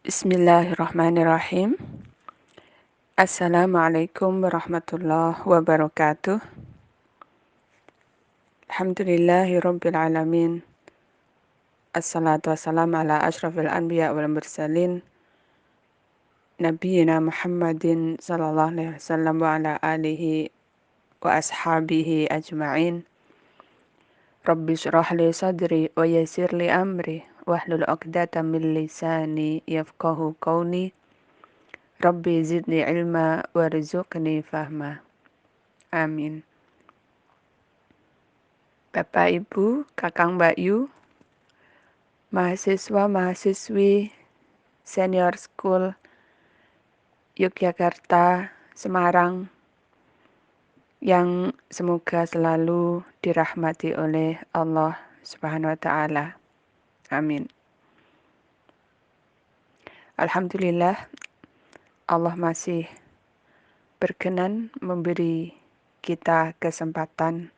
Bismillahirrahmanirrahim. Assalamualaikum warahmatullahi wabarakatuh. Alhamdulillahirabbil alamin. Assalatu wassalamu ala asyrafil anbiya wal mursalin. Nabiyyina Muhammadin sallallahu alaihi wasallam wa ala alihi wa ashabihi ajma'in. Rabbi syrah li sadri wa yassir li amri wahlul 'uqdatam min lisani yafqahu qawli. Rabbi zidni ilma warzuqni fahma. Amin. Bapak, Ibu, Kakang Mbak Yu, mahasiswa-mahasiswi Senior School Yogyakarta, Semarang, yang semoga selalu dirahmati oleh Allah Subhanahu wa Ta'ala. Amin. Alhamdulillah, Allah masih berkenan memberi kita kesempatan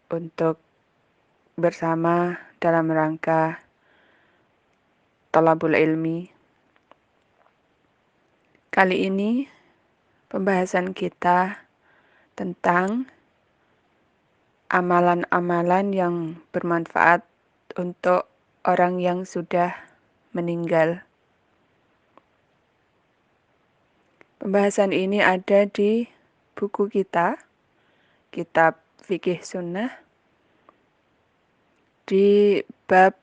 untuk bersama dalam rangka Thalabul Ilmi. Kali ini pembahasan kita tentang amalan-amalan yang bermanfaat untuk orang yang sudah meninggal. Pembahasan ini ada di buku kita, Kitab Fikih Sunnah, di bab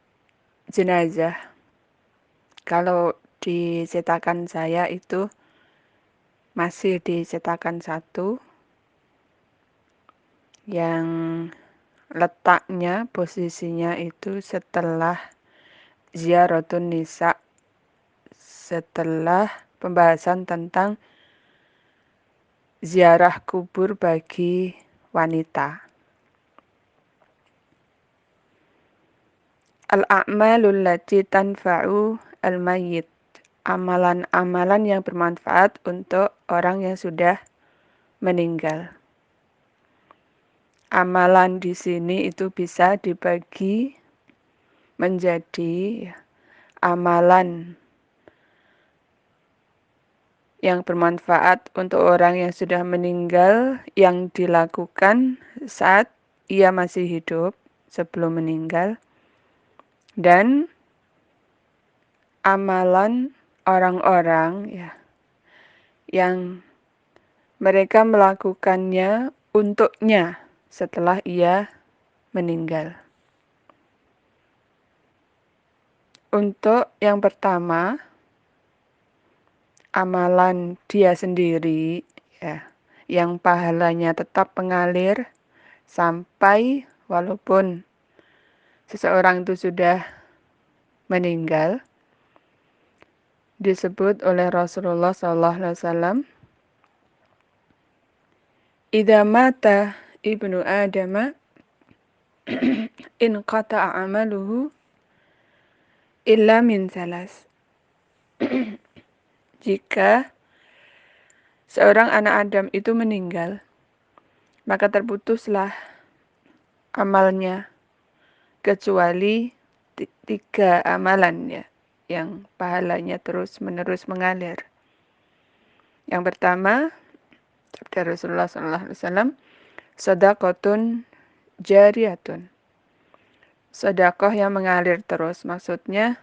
jenazah. Kalau di cetakan saya itu masih di cetakan 1 yang letaknya, posisinya itu setelah Ziyaratun Nisa, setelah pembahasan tentang ziarah kubur bagi wanita. Al-a'malul lati tanfa'u al-mayyit. Amalan-amalan yang bermanfaat untuk orang yang sudah meninggal. Amalan di sini itu bisa dibagi menjadi amalan yang bermanfaat untuk orang yang sudah meninggal yang dilakukan saat ia masih hidup sebelum meninggal, dan amalan orang-orang yang mereka melakukannya untuknya setelah ia meninggal. Untuk yang pertama, amalan dia sendiri yang pahalanya tetap mengalir sampai walaupun seseorang itu sudah meninggal, disebut oleh Rasulullah SAW, idza mata ibnu Adama in qata'a amaluhu illa min salas. Jika seorang anak Adam itu meninggal, maka terputuslah amalnya kecuali 3 amalan yang pahalanya terus-menerus mengalir. Yang pertama, sabda Rasulullah SAW, shadaqatun jariyatun. Sedekah yang mengalir terus, maksudnya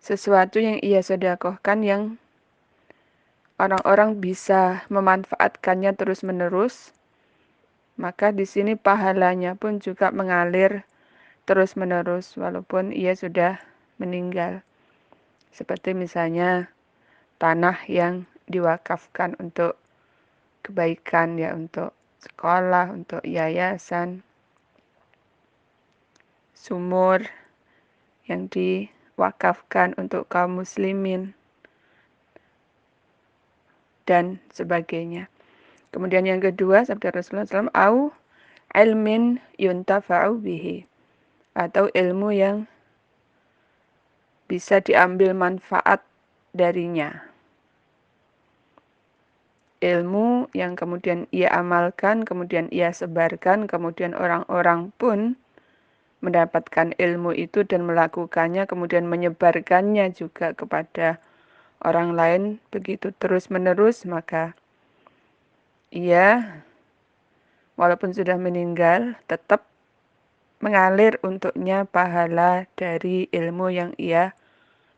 sesuatu yang ia sedekahkan yang orang-orang bisa memanfaatkannya terus-menerus, maka di sini pahalanya pun juga mengalir terus-menerus walaupun ia sudah meninggal. Seperti misalnya tanah yang diwakafkan untuk kebaikan, untuk sekolah, untuk yayasan, sumur yang diwakafkan untuk kaum muslimin, dan sebagainya. Kemudian yang kedua, sabda Rasulullah SAW, au ilmin yuntafa'u bihi, atau ilmu yang bisa diambil manfaat darinya. Ilmu yang kemudian ia amalkan, kemudian ia sebarkan, kemudian orang-orang pun mendapatkan ilmu itu dan melakukannya, kemudian menyebarkannya juga kepada orang lain begitu terus-menerus, maka ia walaupun sudah meninggal tetap mengalir untuknya pahala dari ilmu yang ia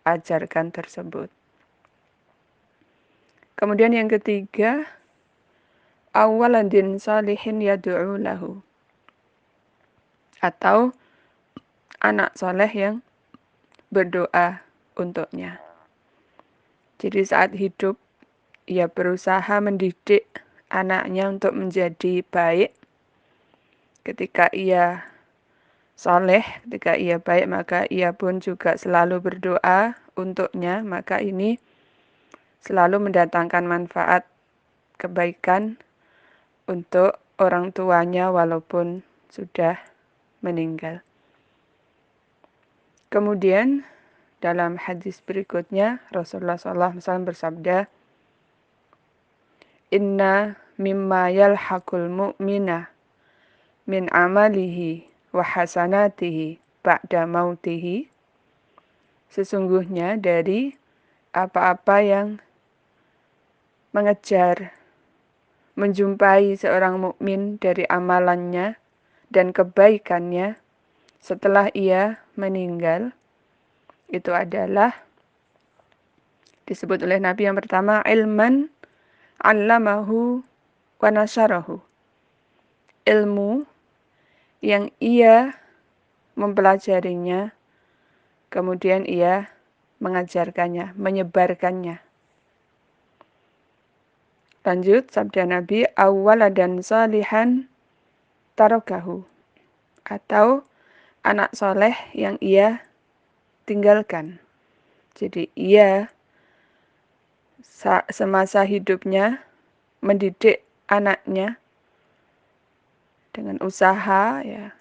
ajarkan tersebut. Kemudian yang ketiga, awaladin salihin yad'u lahu, atau anak soleh yang berdoa untuknya. Jadi saat hidup ia berusaha mendidik anaknya untuk menjadi baik. Ketika ia soleh, ketika ia baik, maka ia pun juga selalu berdoa untuknya. Maka ini selalu mendatangkan manfaat kebaikan untuk orang tuanya walaupun sudah meninggal. Kemudian dalam hadis berikutnya Rasulullah SAW bersabda, Inna mimma yalhaqul mu'mina min amalihi wa hasanatihi ba'da mautihi. Sesungguhnya dari apa-apa yang mengejar, menjumpai seorang mukmin dari amalannya dan kebaikannya setelah ia meninggal, itu adalah disebut oleh Nabi yang pertama, ilman 'allamahu wa nasyarahu. Ilmu yang ia mempelajarinya, kemudian ia mengajarkannya, menyebarkannya. Lanjut sabda Nabi, awwaladan salihan tarakahu, atau anak soleh yang ia tinggalkan. Jadi ia semasa hidupnya mendidik anaknya dengan usaha, ya.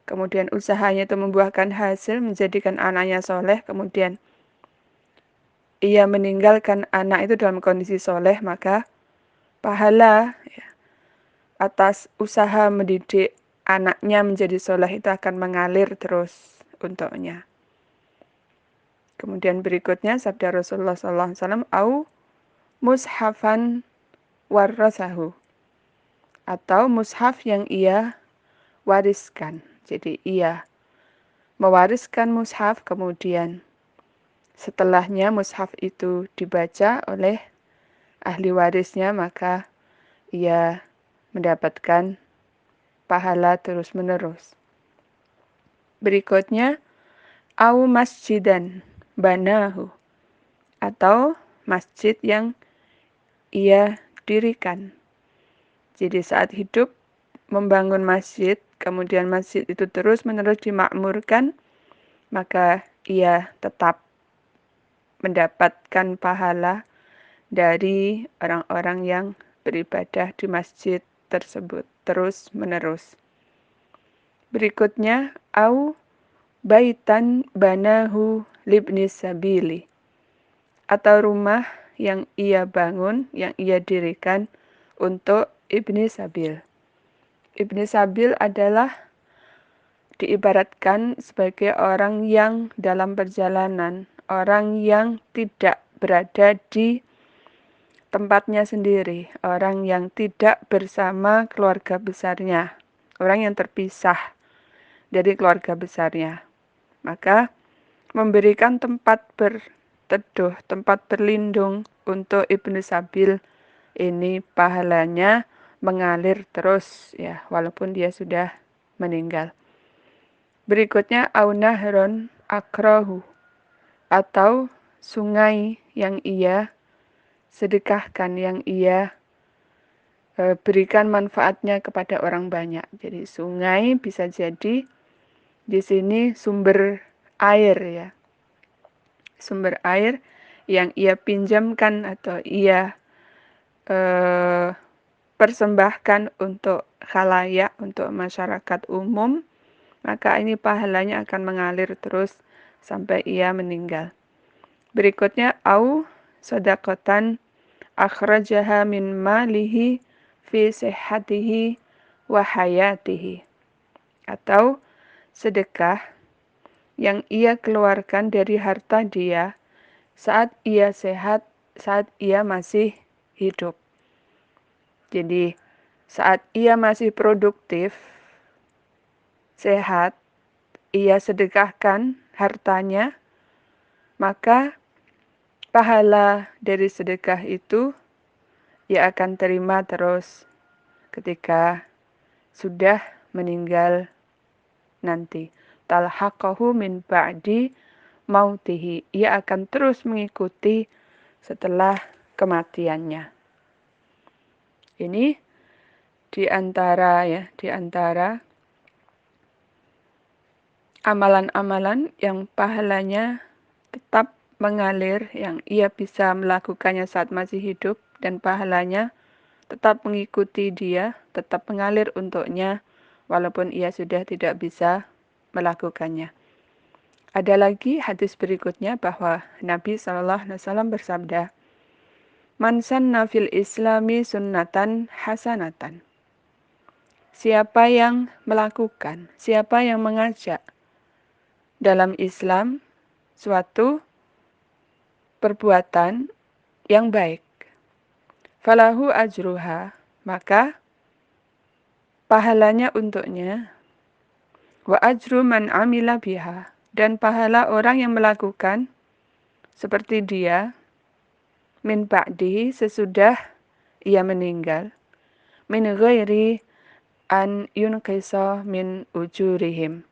Kemudian usahanya itu membuahkan hasil, menjadikan anaknya soleh. Kemudian ia meninggalkan anak itu dalam kondisi soleh, maka pahala, ya, atas usaha mendidik anaknya menjadi soleh itu akan mengalir terus untuknya. Kemudian berikutnya sabda Rasulullah SAW, au mushafan warasahu, atau mushaf yang ia wariskan. Jadi ia mewariskan mushaf, kemudian setelahnya mushaf itu dibaca oleh ahli warisnya, maka ia mendapatkan pahala terus-menerus. Berikutnya, au masjidan banahu, atau masjid yang ia dirikan. Jadi saat hidup membangun masjid, kemudian masjid itu terus-menerus dimakmurkan, maka ia tetap mendapatkan pahala dari orang-orang yang beribadah di masjid tersebut terus-menerus. Berikutnya, au baitan banahu libni sabili, atau rumah yang ia bangun, yang ia dirikan untuk ibni sabil. Ibni sabil adalah diibaratkan sebagai orang yang dalam perjalanan, orang yang tidak berada di tempatnya sendiri, orang yang tidak bersama keluarga besarnya, orang yang terpisah dari keluarga besarnya. Maka memberikan tempat berteduh, tempat berlindung untuk ibnu sabil ini pahalanya mengalir terus, ya, walaupun dia sudah meninggal. Berikutnya aunahron akrahu, atau sungai yang ia sedekahkan, yang ia berikan manfaatnya kepada orang banyak. Jadi sungai bisa jadi di sini sumber air, ya. Sumber air yang ia pinjamkan atau ia persembahkan untuk khalayak, untuk masyarakat umum, maka ini pahalanya akan mengalir terus sampai ia meninggal. Berikutnya, au sadaqatan akhrajaha min malihi fi sihhatihi wa hayatihi, atau sedekah yang ia keluarkan dari harta dia saat ia sehat, saat ia masih hidup. Jadi saat ia masih produktif, sehat, ia sedekahkan hartanya, maka pahala dari sedekah itu ia akan terima terus ketika sudah meninggal nanti. Talhaqahu min ba'di mautihi. Ia akan terus mengikuti setelah kematiannya. Ini di antara amalan-amalan yang pahalanya tetap mengalir, yang ia bisa melakukannya saat masih hidup, dan pahalanya tetap mengikuti dia, tetap mengalir untuknya, walaupun ia sudah tidak bisa melakukannya. Ada lagi hadis berikutnya bahwa Nabi SAW bersabda, "Man sanna fil islami sunnatan hasanatan." Siapa yang melakukan, siapa yang mengajak dalam Islam suatu perbuatan yang baik, falahu ajruha, maka pahalanya untuknya, wa ajru man amila biha, dan pahala orang yang melakukan seperti dia, min ba'dihi, sesudah ia meninggal, min ghairi an yunqisa min ujurihim,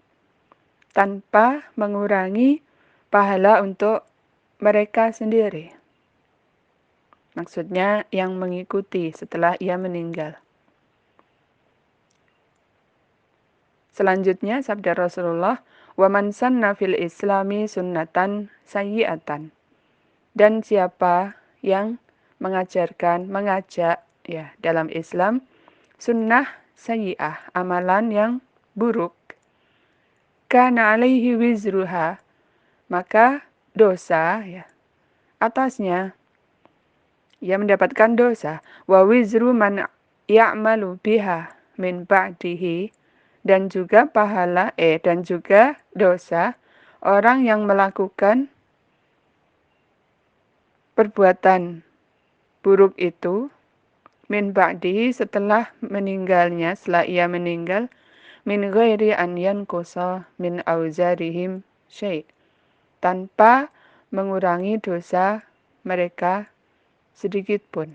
tanpa mengurangi pahala untuk mereka sendiri. Maksudnya yang mengikuti setelah ia meninggal. Selanjutnya sabda Rasulullah, "Wa man sanna fil islami sunnatan sayyi'atan." Dan siapa yang mengajak dalam Islam sunnah sayyi'ah, amalan yang buruk, kana alaihi wizruha, maka dosa atasnya, ia mendapatkan dosa, wa wizru man ya'malu biha min ba'dihi, dan juga dosa orang yang melakukan perbuatan buruk itu min ba'dihi, setelah meninggalnya, setelah ia meninggal, min ghairi an yanqusa min auzarihim syai', tanpa mengurangi dosa mereka sedikit pun.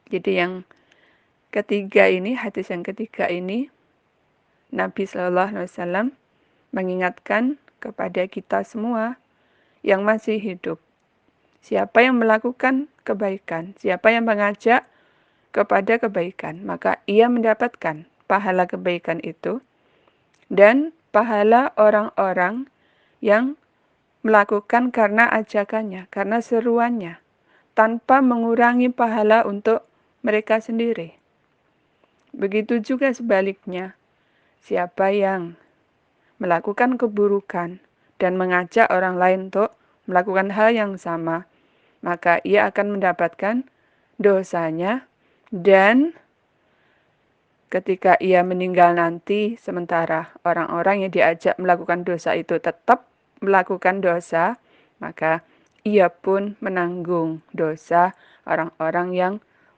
Jadi yang ketiga ini, hadis yang ketiga ini, Nabi SAW mengingatkan kepada kita semua yang masih hidup. Siapa yang melakukan kebaikan, siapa yang mengajak kepada kebaikan, maka ia mendapatkan pahala kebaikan itu dan pahala orang-orang yang melakukan karena ajakannya, karena seruannya, tanpa mengurangi pahala untuk mereka sendiri. Begitu juga sebaliknya, siapa yang melakukan keburukan dan mengajak orang lain untuk melakukan hal yang sama, maka ia akan mendapatkan dosanya, dan ketika ia meninggal nanti, sementara orang-orang yang diajak melakukan dosa itu tetap melakukan dosa, maka ia pun menanggung dosa orang-orang yang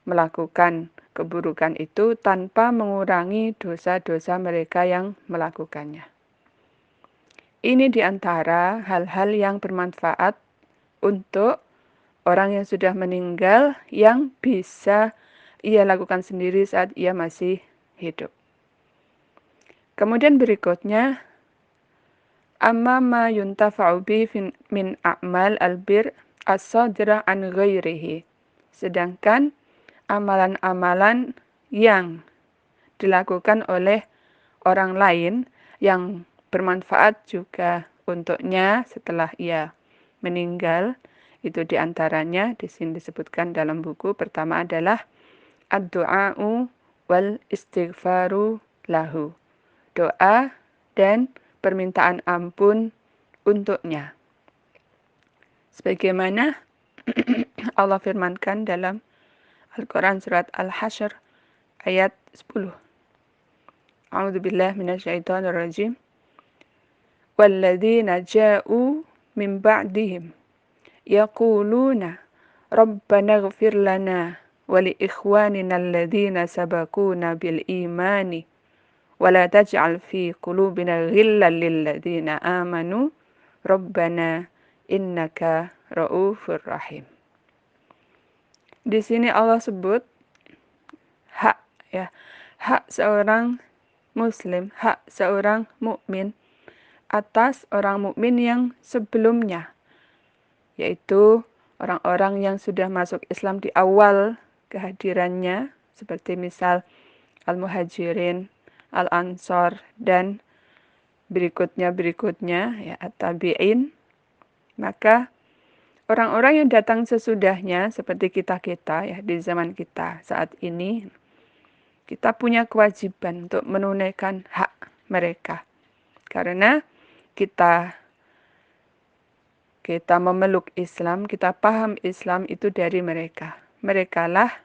melakukan keburukan itu tanpa mengurangi dosa-dosa mereka yang melakukannya. Ini diantara hal-hal yang bermanfaat untuk orang yang sudah meninggal yang bisa ia lakukan sendiri saat ia masih hidup. Kemudian berikutnya, amma ma yuntafa'u bi min a'mal albir as-sadira an ghairihi. Sedangkan amalan-amalan yang dilakukan oleh orang lain yang bermanfaat juga untuknya setelah ia meninggal, itu diantaranya di sini disebutkan dalam buku. Pertama adalah ad-du'a'u wal istighfaru lahu. Doa dan permintaan ampun untuknya. Sebagaimana Allah firmankan dalam Al-Quran surat Al-Hasyr ayat 10. A'udzubillah minasyaitonirrajim. Walladzina ja'u min ba'dihim yaquluna Rabbana ighfir lana wa li ikhwanina alladzina sabaquna bil imani wa la taj'al fi qulubina ghillan lil ladzina amanu Rabbana innaka ra'ufur rahim. Di sini Allah sebut hak ya, hak seorang muslim, hak seorang mukmin atas orang mukmin yang sebelumnya, yaitu orang-orang yang sudah masuk Islam di awal kehadirannya, seperti misal Al-Muhajirin, Al-Ansor, dan berikutnya ya At-Tabi'in. Maka orang-orang yang datang sesudahnya seperti kita-kita ya di zaman kita saat ini, kita punya kewajiban untuk menunaikan hak mereka. Karena kita memeluk Islam, kita paham Islam itu dari mereka. Merekalah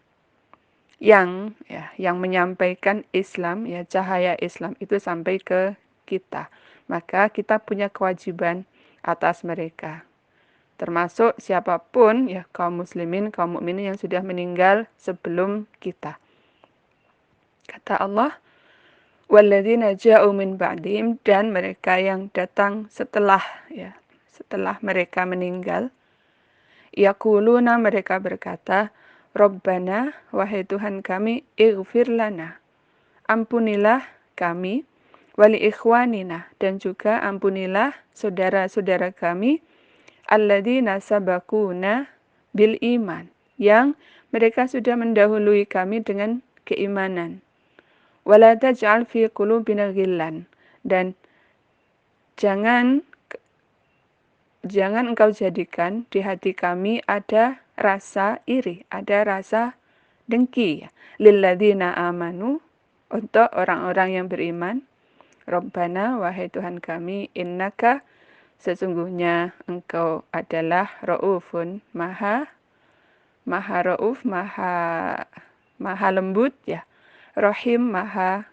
yang menyampaikan Islam, ya cahaya Islam itu sampai ke kita. Maka kita punya kewajiban atas mereka. Termasuk siapapun ya kaum muslimin, kaum mukminin yang sudah meninggal sebelum kita. Kata Allah, walladzina ja'u min ba'dihim, dan mereka yang datang setelah mereka meninggal, yaquluna, mereka berkata, Rabbana, wahai Tuhan kami, ighfir lana, ampunilah kami, wali ikhwanina, dan juga ampunilah saudara-saudara kami, alladzina sabaquna bil iman, yang mereka sudah mendahului kami dengan keimanan. Wala taj'al fi qulubina ghillan, dan jangan engkau jadikan di hati kami ada rasa iri, ada rasa dengki, lilladzina amanu, untuk orang-orang yang beriman. Rabbana, wahai Tuhan kami, innaka, sesungguhnya engkau adalah Ra'ufun, maha Ra'uf, maha lembut ya, Rahim, maha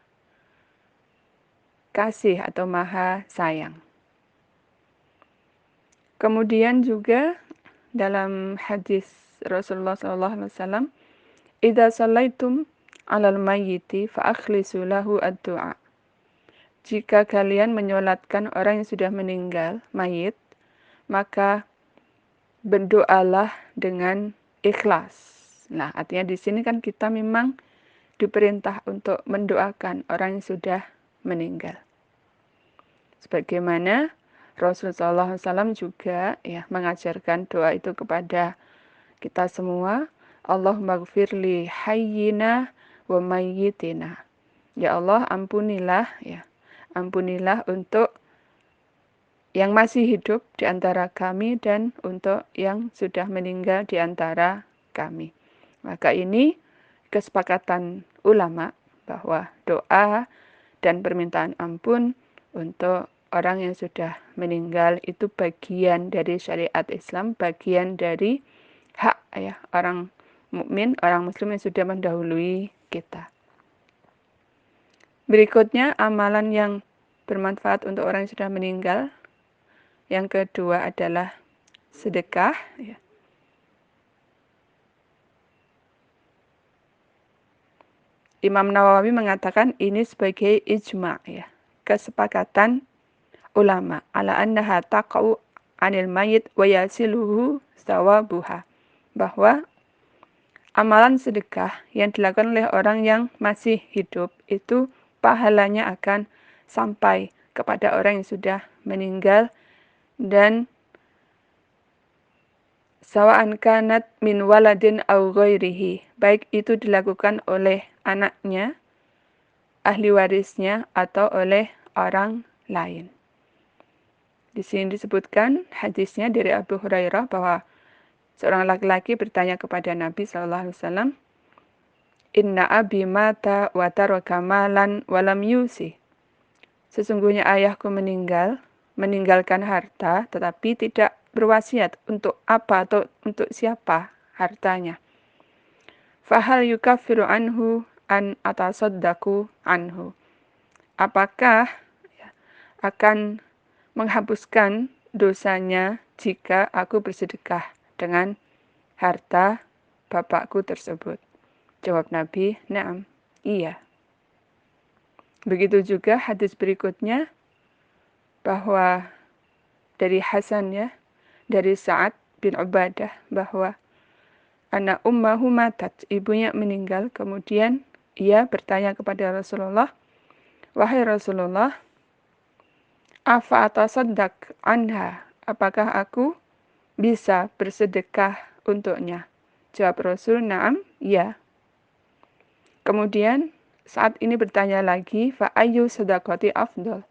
kasih atau maha sayang. Kemudian juga dalam hadis Rasulullah SAW, idza shallaitum 'alal mayyiti fa akhlisu lahu ad-du'a. Jika kalian menyolatkan orang yang sudah meninggal, mayit, maka berdoalah dengan ikhlas. Nah, artinya di sini kan kita memang diperintah untuk mendoakan orang yang sudah meninggal. Sebagaimana Rasulullah SAW juga ya mengajarkan doa itu kepada kita semua. Allahumma gfirli hayyina wa mayyitina. Ya Allah, ampunilah untuk yang masih hidup di antara kami dan untuk yang sudah meninggal di antara kami. Maka ini kesepakatan ulama bahwa doa dan permintaan ampun untuk orang yang sudah meninggal itu bagian dari syariat Islam, bagian dari hak ya orang mukmin, orang muslim yang sudah mendahului kita. Berikutnya amalan yang bermanfaat untuk orang yang sudah meninggal. Yang kedua adalah sedekah ya. Imam Nawawi mengatakan ini sebagai ijma ya, kesepakatan ulama ala annaha taqa'u 'anil mayyit wa yasiluhu thawabuha, bahwa amalan sedekah yang dilakukan oleh orang yang masih hidup itu pahalanya akan sampai kepada orang yang sudah meninggal, dan sawa'an kanat min waladin aw ghairihi, baik itu dilakukan oleh anaknya, ahli warisnya, atau oleh orang lain. Di sini disebutkan hadisnya dari Abu Hurairah bahwa seorang laki-laki bertanya kepada Nabi SAW, Inna abi mata wa taraka malan walam yusi. Sesungguhnya ayahku meninggalkan harta, tetapi tidak berwasiat untuk apa atau untuk siapa hartanya. Fahal yukaffiru anhu an atasaddaku anhu. apakah akan menghapuskan dosanya jika aku bersedekah dengan harta bapakku tersebut? Jawab Nabi, na'am, iya. Begitu juga hadis berikutnya bahwa dari Hasan dari Sa'ad bin Ubadah bahwa anak ummahu matat, ibunya meninggal, kemudian ia bertanya kepada Rasulullah, wahai Rasulullah, afa atasaddaq anha, apakah aku bisa bersedekah untuknya? Jawab Rasul, na'am, ya. Kemudian saat ini bertanya lagi, fa ayyu sadaqati afdal,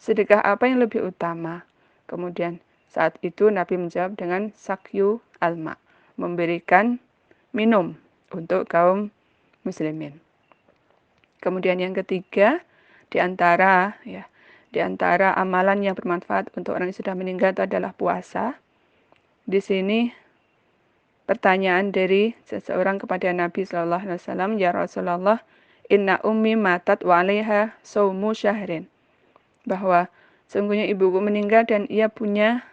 sedekah apa yang lebih utama? Kemudian saat itu Nabi menjawab dengan sakyu alma, memberikan minum untuk kaum muslimin. Kemudian yang ketiga, di antara amalan yang bermanfaat untuk orang yang sudah meninggal itu adalah puasa. Di sini pertanyaan dari seseorang kepada Nabi SAW, ya Rasulullah, inna ummi matat wa alaiha saumu syahrin, bahwa sungguhnya ibuku meninggal dan ia punya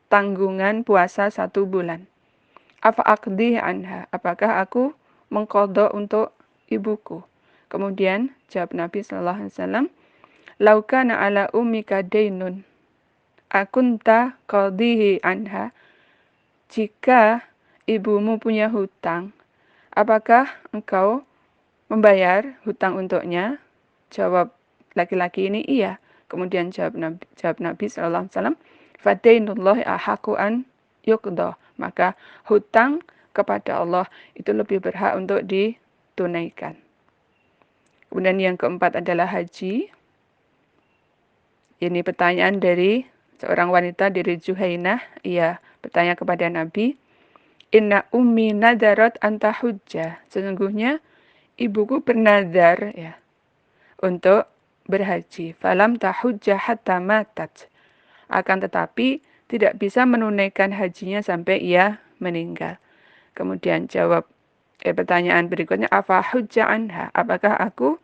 tanggungan puasa 1 bulan. Afa aqdi anha, apakah aku mengqadha untuk ibuku? Kemudian jawab Nabi SAW, lau kana ala ummika dainun akunta qadhihi anha, jika ibumu punya hutang, apakah engkau membayar hutang untuknya? Jawab laki-laki ini, iya. Kemudian jawab Nabi SAW, fadainullahi ahaqu an yuqdah, maka hutang kepada Allah itu lebih berhak untuk ditunaikan. Kemudian yang keempat adalah haji. Ini pertanyaan dari seorang wanita dari Juhainah. Ia bertanya kepada Nabi, inna ummi nadarat anta hujjah, sesungguhnya ibuku bernazar untuk berhaji. Falam tahujjah hatta matat, akan tetapi tidak bisa menunaikan hajinya sampai ia meninggal. Kemudian pertanyaan berikutnya, afa hujja anha, apakah aku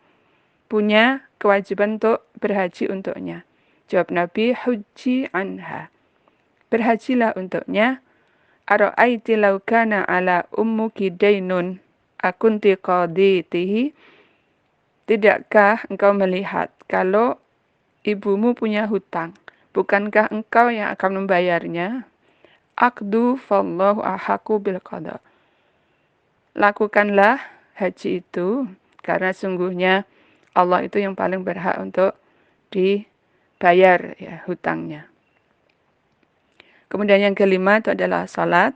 punya kewajiban untuk berhaji untuknya? Jawab Nabi, hujji anha, berhajilah untuknya. Ara'aiti law kana ala ummuki dainun akunti qaditihi, tidakkah engkau melihat kalau ibumu punya hutang, bukankah engkau yang akan membayarnya? Aqdu fallahu ahaqu bil qada, lakukanlah haji itu karena sungguhnya Allah itu yang paling berhak untuk dibayar hutangnya. Kemudian yang kelima itu adalah salat.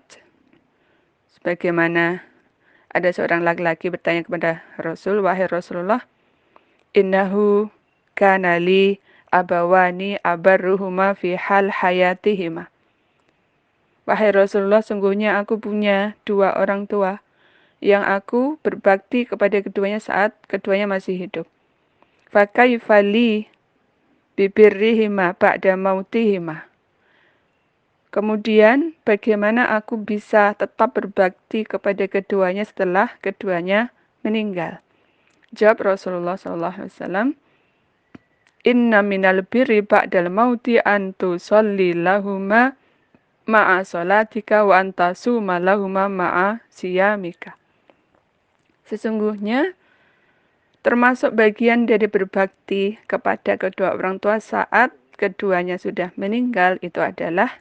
Sebagaimana ada seorang laki-laki bertanya kepada Rasul, wahai Rasulullah, innahu kana li abawani abarruhuma fi hal hayatihima. Wahai Rasulullah, sungguhnya aku punya 2 orang tua yang aku berbakti kepada keduanya saat keduanya masih hidup. Fa kaifa li bibirrihima ba'da mautihima. Kemudian bagaimana aku bisa tetap berbakti kepada keduanya setelah keduanya meninggal? Jawab Rasulullah SAW, inna minal birri ba'dal mauti an tusalli lahuma ma'a salatika wa antasuma lahuma ma'a siyamika. Sesungguhnya termasuk bagian dari berbakti kepada kedua orang tua saat keduanya sudah meninggal itu adalah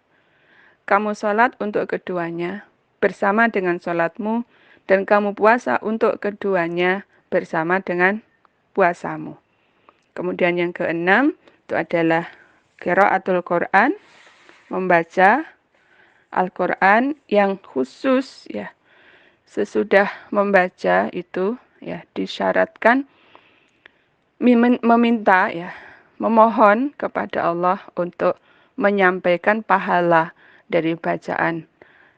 kamu sholat untuk keduanya bersama dengan sholatmu, dan kamu puasa untuk keduanya bersama dengan puasamu. Kemudian yang keenam itu adalah qiraatul Quran, membaca Al-Quran yang khusus sesudah membaca itu disyaratkan meminta memohon kepada Allah untuk menyampaikan pahala dari bacaan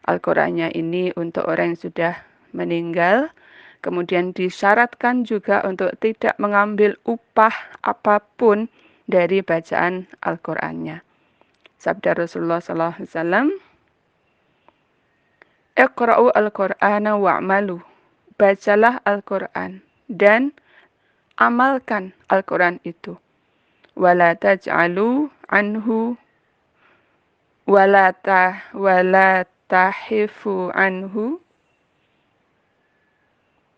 Al-Qur'annya ini untuk orang yang sudah meninggal. Kemudian disyaratkan juga untuk tidak mengambil upah apapun dari bacaan Al-Qur'annya. Sabda Rasulullah SAW, Iqra'u al-Qur'ana wa'malu, bacalah Al-Qur'an dan amalkan Al-Qur'an itu. wala taj'alu anhu wala tahifu anhu.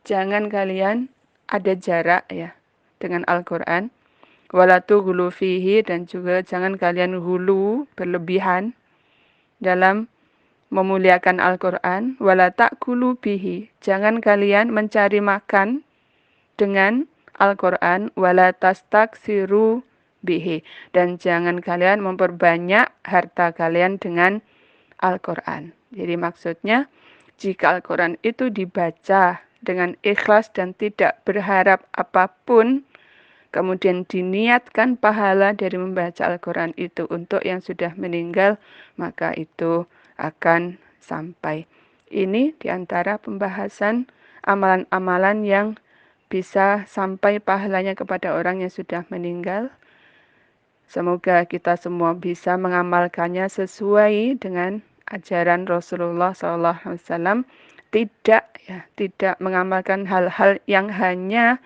Jangan kalian ada jarak ya dengan Al-Qur'an. Wala tughlu fihi, dan juga jangan kalian hulu berlebihan dalam memuliakan Al-Qur'an. Wala ta'kulu bihi, jangan kalian mencari makan dengan Al-Qur'an. Wala tastaksiru bihi, dan jangan kalian memperbanyak harta kalian dengan Al-Qur'an. Jadi maksudnya jika Al-Qur'an itu dibaca dengan ikhlas dan tidak berharap apapun, kemudian diniatkan pahala dari membaca Al-Quran itu untuk yang sudah meninggal, maka itu akan sampai. Ini diantara pembahasan amalan-amalan yang bisa sampai pahalanya kepada orang yang sudah meninggal. Semoga kita semua bisa mengamalkannya sesuai dengan ajaran Rasulullah SAW. Tidak mengamalkan hal-hal yang hanya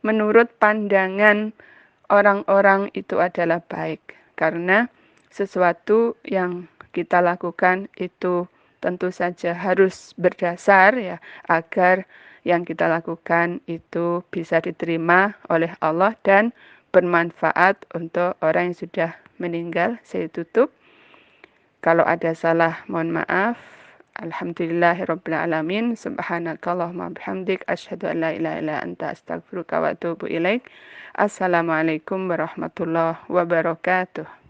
menurut pandangan orang-orang itu adalah baik. Karena sesuatu yang kita lakukan itu tentu saja harus berdasar ya, agar yang kita lakukan itu bisa diterima oleh Allah dan bermanfaat untuk orang yang sudah meninggal. Saya tutup. Kalau ada salah, mohon maaf. Alhamdulillahirabbil alamin. Subhanakallahumma bihamdik asyhadu an la ilaha illa anta astaghfiruka wa atubu ilaik. Assalamualaikum warahmatullahi wabarakatuh.